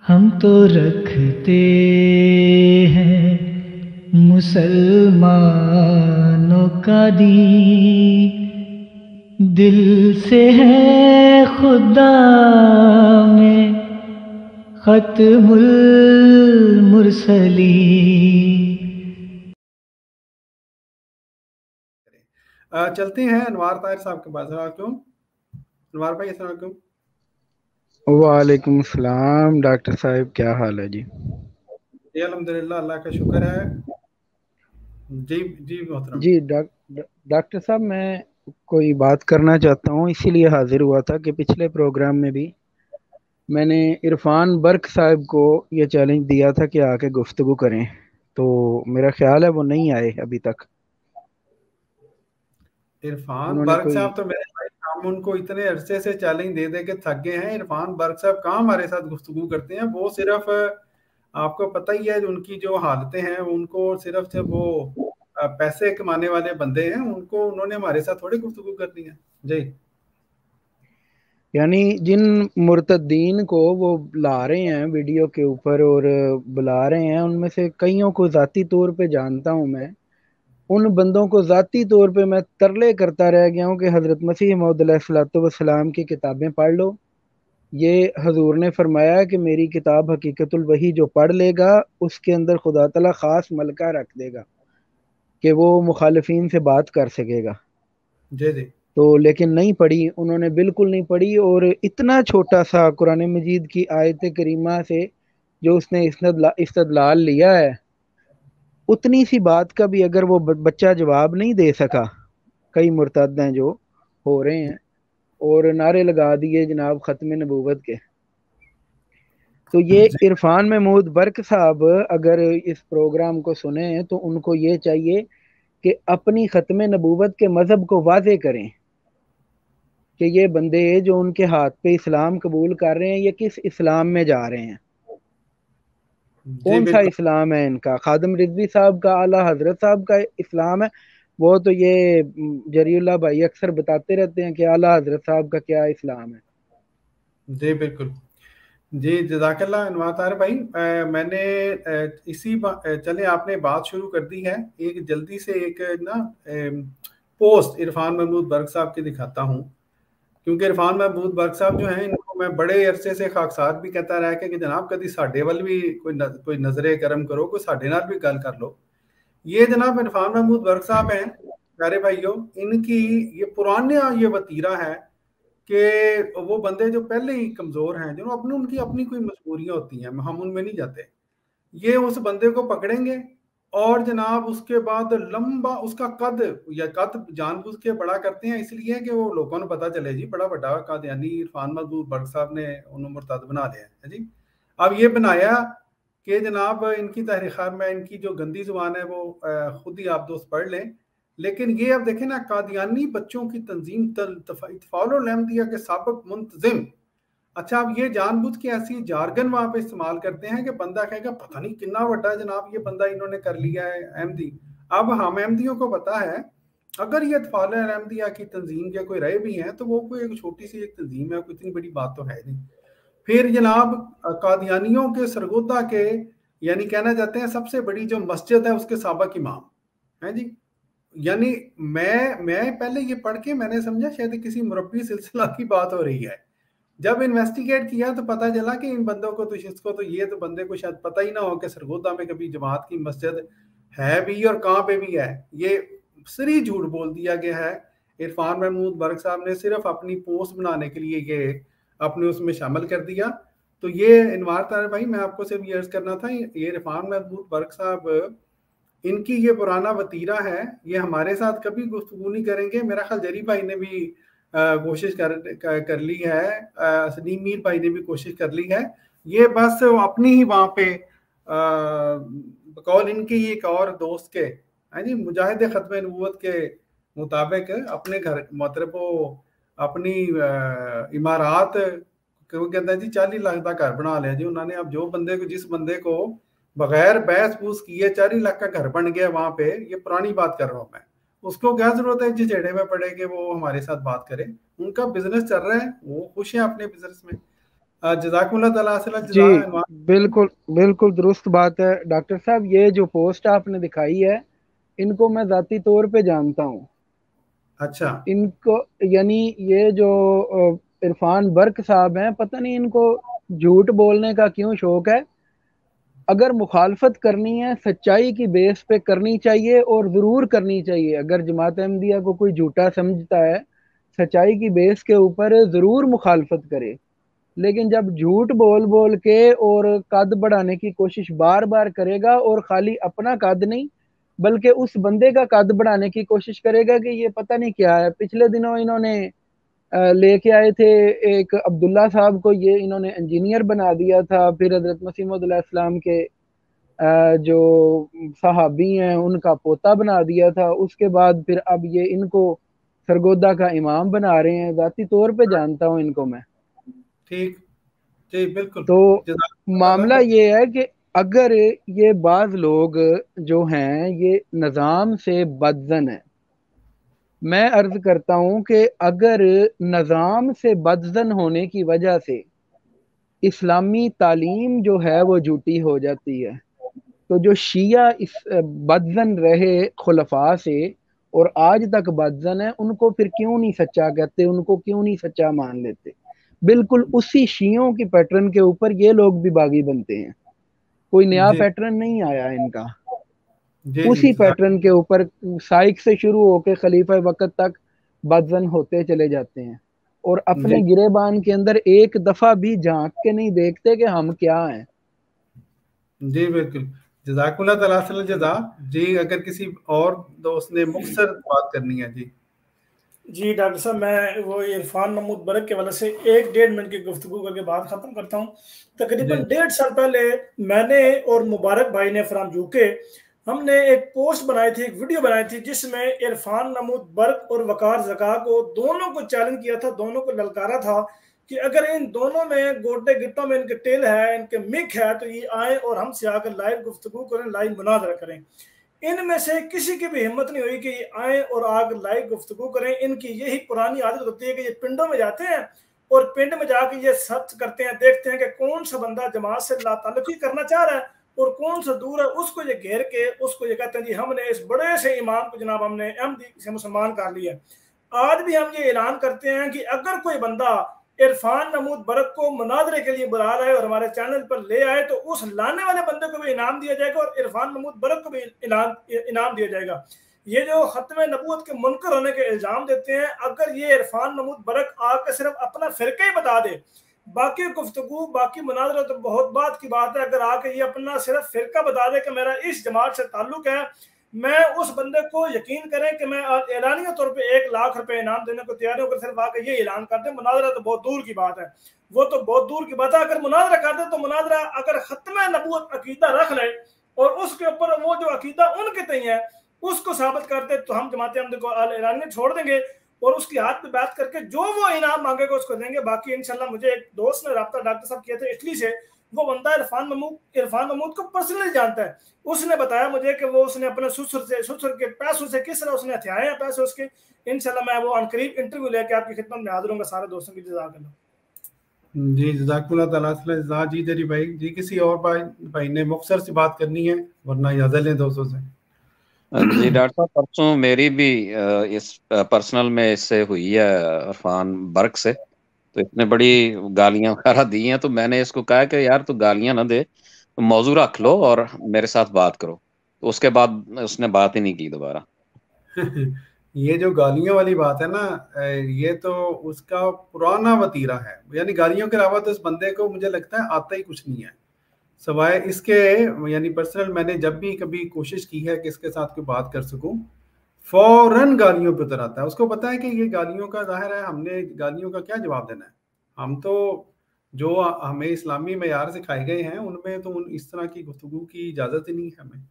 ہم تو رکھتے ہیں مسلمانوں کا دین، دل سے ہے خدا میں ختم المرسلین۔ چلتے ہیں انوار طاہر صاحب کے پاس۔ انوار بھائی السلام علیکم۔ وعلیکم السلام ڈاکٹر صاحب، کیا حال ہے جی؟ جی الحمدللہ، اللہ کا شکر ہے۔ جی محترم۔ جی ڈاکٹر صاحب، میں کوئی بات کرنا چاہتا ہوں، اسی لیے حاضر ہوا تھا کہ پچھلے پروگرام میں بھی میں نے عرفان برق صاحب کو یہ چیلنج دیا تھا کہ آ کے گفتگو کریں، تو میرا خیال ہے وہ نہیں آئے ابھی تک۔ عرفان برق صاحب تو میرے بھائی، ہم ان کو اتنے عرصے سے چیلنج دے دے کے تھک گئے ہیں۔ عرفان برق صاحب کہاں ہمارے ساتھ گفتگو کرتے ہیں، وہ صرف آپ کو پتہ ہی ہے ان کی جو حالتیں ہیں، ان کو صرف سے وہ پیسے کمانے والے بندے ہیں، انہوں نے ہمارے ساتھ تھوڑی گفتگو کرنی ہے۔ جی یعنی جن مرتدین کو وہ لا رہے ہیں ویڈیو کے اوپر اور بلا رہے ہیں، ان میں سے کئیوں کو ذاتی طور پہ جانتا ہوں میں۔ ان بندوں کو ذاتی طور پہ میں ترلے کرتا رہ گیا ہوں کہ حضرت مسیح موعود علیہ الصلوۃ والسلام کی کتابیں پڑھ لو۔ یہ حضور نے فرمایا کہ میری کتاب حقیقت الوحی جو پڑھ لے گا، اس کے اندر خدا تعالیٰ خاص ملکہ رکھ دے گا کہ وہ مخالفین سے بات کر سکے گا۔ جی جی۔ تو لیکن نہیں پڑھی انہوں نے، بالکل نہیں پڑھی، اور اتنا چھوٹا سا قرآن مجید کی آیت کریمہ سے جو اس نے استدلال لیا ہے، اتنی سی بات کا بھی اگر وہ بچہ جواب نہیں دے سکا، کئی مرتد ہیں جو ہو رہے ہیں اور نعرے لگا دیے جناب ختم نبوت کے، تو یہ عرفان محمود برق صاحب اگر اس پروگرام کو سنیں تو ان کو یہ چاہیے کہ اپنی ختم نبوت کے مذہب کو واضح کریں کہ یہ بندے جو ان کے ہاتھ پہ اسلام قبول کر رہے ہیں، یہ کس اسلام میں جا رہے ہیں، کون سا اسلام ہے ان کا؟ خادم رضوی صاحب کا، اعلیٰ حضرت صاحب کا اسلام ہے؟ وہ تو یہ جری اللہ بھائی اکثر بتاتے رہتے ہیں کہ اعلیٰ حضرت صاحب کا کیا اسلام ہے۔ جی بالکل جی، جزاک اللہ انوار طاہر بھائی۔ میں نے چلیں آپ نے بات شروع کر دی ہے، ایک جلدی سے ایک نا پوسٹ عرفان محمود برق صاحب کی دکھاتا ہوں، کیونکہ عرفان محمود برق صاحب جو ہیں، ان کو میں بڑے عرصے سے خاکسار بھی کہتا رہا کہ جناب کدی ساڈے ول بھی کوئی نظر کرم کرو، کوئی ساڈے نال بھی گل کر لو۔ یہ جناب عرفان محمود برق صاحب ہیں پیارے بھائیوں، ان کی یہ پرانا یہ وتیرہ ہے کہ وہ بندے جو پہلے ہی کمزور ہیں، جو ان کی اپنی کوئی مجبوریاں ہوتی ہیں، ہم ان میں نہیں جاتے، یہ اس بندے کو پکڑیں گے اور جناب اس کے بعد لمبا اس کا قد جان بوجھ کے بڑا کرتے ہیں، اس لیے کہ وہ لوگوں کو پتا چلے جی بڑا بڑا قادیانی عرفان محمود برق صاحب نے انہوں مرتد بنا لیا ہے جی۔ اب یہ بنایا کہ جناب ان کی تحریخات میں ان کی جو گندی زبان ہے وہ خود ہی آپ دوست پڑھ لیں، لیکن یہ اب دیکھیں نا، قادیانی بچوں کی تنظیم اطفال الاحمدیہ کے سابق منتظم، اچھا اب یہ جان بوجھ کے ایسی جارگن وہاں پہ استعمال کرتے ہیں کہ بندہ کہے گا پتہ نہیں کتنا بڑا جناب یہ بندہ انہوں نے کر لیا ہے احمدی۔ اب ہم احمدیوں کو پتا ہے اگر یہ اطفال احمدیہ کی تنظیم کے کوئی رہے بھی ہیں تو وہ کوئی ایک چھوٹی سی ایک تنظیم ہے، کوئی اتنی بڑی بات تو ہے نہیں۔ پھر جناب قادیانیوں کے سرگودا کے یعنی کہنا چاہتے ہیں سب سے بڑی جو مسجد ہے اس کے سابق امام ہیں جی۔ یعنی میں پہلے یہ پڑھ کے میں نے سمجھا شاید کسی مربی سلسلہ کی بات ہو رہی ہے، جب انویسٹیگیٹ کیا تو پتہ چلا کہ ان بندوں کو تو یہ تو بندے کو شاید پتہ ہی نہ ہو کہ سرگودا میں کبھی جماعت کی مسجد ہے بھی اور کہاں پہ بھی ہے۔ یہ سری جھوٹ بول دیا گیا ہے۔ عرفان محمود برق صاحب نے صرف اپنی پوسٹ بنانے کے لیے یہ اپنے اس میں شامل کر دیا۔ تو یہ انوار طاہر بھائی میں آپ کو صرف یہ عرض کرنا تھا، یہ عرفان محمود برق صاحب ان کی یہ پرانا وتیرہ ہے، یہ ہمارے ساتھ کبھی گفتگو نہیں کریں گے۔ میرا خیال جری بھائی نے بھی کوشش کر لی ہے، سلیم میر بھائی نے بھی کوشش کر لی ہے، یہ بس اپنی ہی وہاں پہ بقول ان کی ایک اور دوست کے جی مجاہد ختم نبوت کے مطابق اپنے گھر مطلب وہ اپنی عمارات وہ کہتا ہے جی 40 لاکھ کا گھر بنا لیا جی انہوں نے۔ اب جو بندے کو جس بندے کو بغیر بحث پوس کیے 40 لاکھ کا گھر بن گیا وہاں پہ، یہ پرانی بات کر رہا ہوں میں، اس کو کیا ضرورت ہے جس جھیڑے میں پڑے کہ وہ ہمارے ساتھ بات کرے؟ ان کا بزنس چل رہا ہے، وہ خوش ہیں اپنے بزنس میں۔ जज़ाकुमुल्लाह ताला से जी बिल्कुल बिल्कुल दुरुस्त बात है डॉक्टर साहब। ये जो पोस्ट आपने दिखाई है इनको मैं ज़ाती तौर पे जानता हूँ। अच्छा, इनको यानी ये जो इरफान बर्क साहब हैं, पता नहीं इनको झूठ बोलने का क्यों शौक है। अगर मुखालफत करनी है सच्चाई की बेस पे करनी चाहिए और ज़रूर करनी चाहिए। अगर जमात अहमदिया को कोई झूठा समझता है सच्चाई की बेस के ऊपर ज़रूर मुखालफत करे। लेकिन जब झूठ बोल बोल के और कद बढ़ाने की कोशिश बार बार करेगा और खाली अपना कद नहीं बल्कि उस बंदे का कद बढ़ाने की कोशिश करेगा कि ये पता नहीं क्या है। पिछले दिनों इन्होंने लेके आए थे एक अब्दुल्ला साहब को, ये इन्होंने इंजीनियर बना दिया था। फिर हजरत मसीह मौऊद अलैहिस्सलाम के जो सहाबी हैं उनका पोता बना दिया था। उसके बाद फिर अब ये इनको सरगोदा का इमाम बना रहे हैं। जाती तौर पे जानता हूँ इनको मैं। ठीक, जी बिल्कुल। तो जज़ाकुमुल्लाह मामला ये है कि अगर ये बाज लोग जो हैं ये निज़ाम से बदजन है, मैं अर्ज करता हूं कि अगर निज़ाम से बदजन होने की वजह से इस्लामी तालीम जो है वो झूठी हो जाती है, तो जो शिया इस बदजन रहे खुलफा से और आज तक बदजन है उनको फिर क्यों नहीं सच्चा कहते, उनको क्यों नहीं सच्चा मान लेते। बिल्कुल उसी शियों की पैटर्न के ऊपर ये लोग भी बागी बनते हैं। कोई नया जी पैटर्न नहीं आया इनका। जी जी उसी पैटर्न के ऊपर साइक से शुरू होकर खलीफा वक्त तक बदजन होते चले जाते हैं और अपने जी गिरेबान के अंदर एक दफा भी झांक के नहीं देखते कि हम क्या हैं। जी बिल्कुल। जज़ाकुमुल्लाह ताला से जज़ा। जी अगर किसी और दोस्त ने मुख्तसर बात करनी है जी। जी डॉक्टर साहब, मैं वो इरफान महमूद बरक के वजह से 1-1.5 मिनट की गुफ्तगू करके बात खत्म करता हूँ। तकरीबन जी 1.5 साल पहले मैंने और मुबारक भाई ने फ्राम यूके हमने एक पोस्ट बनाई थी, एक वीडियो बनाई थी जिसमें इरफान महमूद बरक और वकार ज़का को दोनों को चैलेंज किया था, दोनों को ललकारा था कि अगर इन दोनों में गोटे गिट्टों में इनके टेल है, इनके मिक है, तो ये आए और हमसे आकर लाइव गुफ्तगू करें, लाइव मुनाज़रा करें। इनमें से किसी की भी हिम्मत नहीं हुई कि ये आए और आगे लाइव गुफ्तगू करें। इनकी यही पुरानी आदत होती है कि ये पिंडों में जाते हैं और पिंड में जाके ये सर्च करते हैं, देखते हैं कि कौन सा बंदा जमात से लाताल्लुकी करना चाह रहा है और कौन सा दूर है। उसको ये घेर के उसको ये कहते हैं जी हमने इस बड़े से इमाम को जनाब हमने अहमदी से मुसलमान कर लिया। आज भी हम ये ऐलान करते हैं कि अगर कोई बंदा इरफान महमूद बरक को मुनाजरे के लिए बुला रहा है और हमारे चैनल पर ले आए तो उस लाने वाले बंदे को भी इनाम दिया जाएगा और इरफान महमूद बरक को भी इनाम दिया जाएगा। ये जो खत्म नबूवत के मुनकर होने के इल्जाम देते हैं, अगर ये इरफान महमूद बरक आकर सिर्फ अपना फिरका ही बता दे, बाकी गुफ्तगू बाकी मुनाजरा तो बहुत बात की बात है। अगर आके ये अपना सिर्फ फिरका बता दे कि मेरा इस जमात से ताल्लुक है, मैं उस बंदे को यकीन करें कि मैं एलानिया तौर पे 1 लाख रुपए इनाम देने को तैयार हूँ। अगर सिर्फ आकर ये ऐलान कर दे, मुनाजरा तो बहुत दूर की बात है, वो तो बहुत दूर की बात है। अगर मुनाजरा कर दे तो मुनाजरा अगर खत्म नबूवत अकीदा रख ले और उसके ऊपर वो जो अकीदा उनके तय है उसको साबित कर दे तो हम जमात अहमद को एलानिया छोड़ देंगे और उसकी हाथ पे बात करके जो वो इनाम मांगेगा उसको देंगे। बाकी इंशाल्लाह मुझे एक दोस्त ने रब्ता डॉक्टर साहब किया था इटली से, वो बंदा इरफान महमूद को पर्सनली जानता है। उसने बताया मुझे कि वो उसने अपने ससुर के पैसों से किस तरह उसने हथियाए हैं पैसे उसके। इंशाल्लाह मैं वो अनकरीब इंटरव्यू लेके आपकी खिदमत में हाजिर होऊंगा। सारे दोस्तों की जज़ाकल्लाह। जी जज़ाकुमुल्लाह ताला से जज़ा। जी दरी भाई, जी किसी और भाई ने मुख्तसर से बात करनी है वरना इजाज़त लें दोस्तों से। जी डॉक्टर साहब, परसों मेरी भी इस पर्सनल में इससे हुई है इरफान बर्क से, तो इसने बड़ी गालियां वगैरह दी हैं। तो मैंने इसको कहा कि यार तू गालियां ना दे, तो मौजू रख लो और मेरे साथ बात करो। तो उसके बाद उसने बात ही नहीं की दोबारा। ये जो गालियों वाली बात है ना, ये तो उसका पुराना वतीरा है। यानी गालियों के अलावा तो इस बंदे को मुझे लगता है आता ही कुछ नहीं है सवाए इसके। यानी पर्सनल मैंने जब भी कभी कोशिश की है कि इसके साथ कोई बात कर सकूं, फौरन गालियों पे उतर आता है। उसको पता है कि ये गालियों का ज़ाहिर है, हमने गालियों का क्या जवाब देना है। हम तो जो हमें इस्लामी मेयार सिखाए गए हैं उनमें तो इस तरह की गुफ्तगू की इजाज़त ही नहीं है हमें।